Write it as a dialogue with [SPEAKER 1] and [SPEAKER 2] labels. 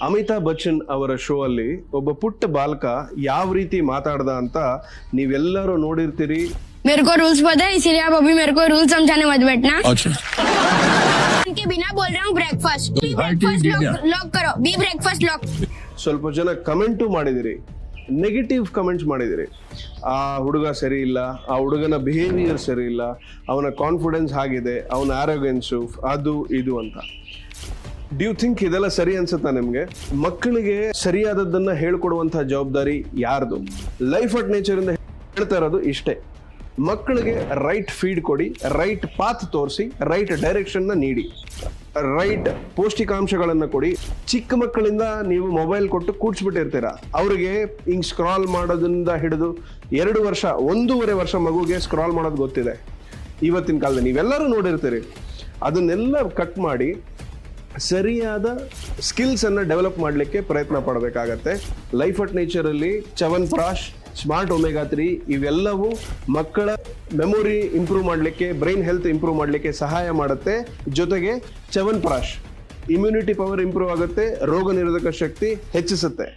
[SPEAKER 1] ಅಮಿತಾಬ್ ಬಚ್ಚನ್ ಅವರ ಶೋ ಅಲ್ಲಿ ಒಬ್ಬ ಪುಟ್ಟ ಬಾಲಕ ಯಾವ ರೀತಿ ಮಾತಾಡ್ದ ಅಂತ ನೀವೆಲ್ಲರೂ ನೋಡಿರ್ತೀರಿ.
[SPEAKER 2] मेरे को रूल्स पता है, इसीलिए आप अभी मेरे को रूल समझाने मत बैठना.
[SPEAKER 3] अच्छा.
[SPEAKER 2] के बिना बोल रहा हूँ ब्रेकफास्ट. लॉक करो. बी ब्रेकफास्ट लॉक.
[SPEAKER 1] ಸ್ವಲ್ಪ ಜನ ಕಮೆಂಟು ಮಾಡಿದಿರಿ, ನೆಗೆಟಿವ್ ಕಮೆಂಟ್ಸ್ ಮಾಡಿದಿರಿ. ಆ ಹುಡುಗ ಸರಿ ಇಲ್ಲ, ಆ ಹುಡುಗನ ಬಿಹೇವಿಯರ್ ಸರಿ ಇಲ್ಲ, ಅವನ ಕಾನ್ಫಿಡೆನ್ಸ್ ಆಗಿದೆ, ಅವನ ಆರೋಗ್ಯನ್ಸು ಅದು ಇದು ಅಂತ. ಡ್ಯೂ ಥಿಂಕ್ ಇದೆಲ್ಲ ಸರಿ ಅನ್ಸುತ್ತಾ ನಿಮ್ಗೆ? ಮಕ್ಕಳಿಗೆ ಸರಿಯಾದದ್ದನ್ನ ಹೇಳ್ಕೊಡುವಂತಹ ಜವಾಬ್ದಾರಿ ಯಾರ್ದು? ಲೈಫ್ ಅಟ್ ನೇಚರ್ ಇಂದ ಹೇಳ್ತಾ ಇರೋದು ಇಷ್ಟೇ. ಮಕ್ಕಳಿಗೆ ರೈಟ್ ಫೀಡ್ ಕೊಡಿ, ರೈಟ್ ಪಾತ್ ತೋರಿಸಿ, ರೈಟ್ ಡೈರೆಕ್ಷನ್ ನೀಡಿ, ರೈಟ್ ಪೌಷ್ಟಿಕಾಂಶಗಳನ್ನ ಕೊಡಿ. ಚಿಕ್ಕ ಮಕ್ಕಳಿಂದ ನೀವು ಮೊಬೈಲ್ ಕೊಟ್ಟು ಕೂಡ್ಸ್ಬಿಟ್ಟಿರ್ತೀರ. ಅವ್ರಿಗೆ ಹಿಂಗ್ ಸ್ಕ್ರಾಲ್ ಮಾಡೋದ್ರಿಂದ ಹಿಡಿದು 2 ವರ್ಷ 1.5 ವರ್ಷ ಮಗುಗೆ ಸ್ಕ್ರಾಲ್ ಮಾಡೋದು ಗೊತ್ತಿದೆ ಇವತ್ತಿನ ಕಾಲದಲ್ಲಿ. ನೀವೆಲ್ಲರೂ ನೋಡಿರ್ತೀರಿ. ಅದನ್ನೆಲ್ಲ ಕಟ್ ಮಾಡಿ ಸರಿಯಾದ ಸ್ಕಿಲ್ಸ್ ಅನ್ನ ಡೆವಲಪ್ ಮಾಡಲಿಕ್ಕೆ ಪ್ರಯತ್ನ ಪಡಬೇಕಾಗತ್ತೆ. ಲೈಫ್ ಅಟ್ ನೇಚರ್ ಅಲ್ಲಿ ಚ್ಯವನ್ಪ್ರಾಶ್, ಸ್ಮಾರ್ಟ್ ಒಮೆಗಾ 3 ಇವೆಲ್ಲವೂ ಮಕ್ಕಳ ಮೆಮೊರಿ ಇಂಪ್ರೂವ್ ಮಾಡಲಿಕ್ಕೆ, ಬ್ರೈನ್ ಹೆಲ್ತ್ ಇಂಪ್ರೂವ್ ಮಾಡಲಿಕ್ಕೆ ಸಹಾಯ ಮಾಡುತ್ತೆ. ಜೊತೆಗೆ ಚ್ಯವನ್ಪ್ರಾಶ್ ಇಮ್ಯುನಿಟಿ ಪವರ್ ಇಂಪ್ರೂವ್ ಆಗುತ್ತೆ, ರೋಗ ನಿರೋಧಕ ಶಕ್ತಿ ಹೆಚ್ಚಿಸುತ್ತೆ.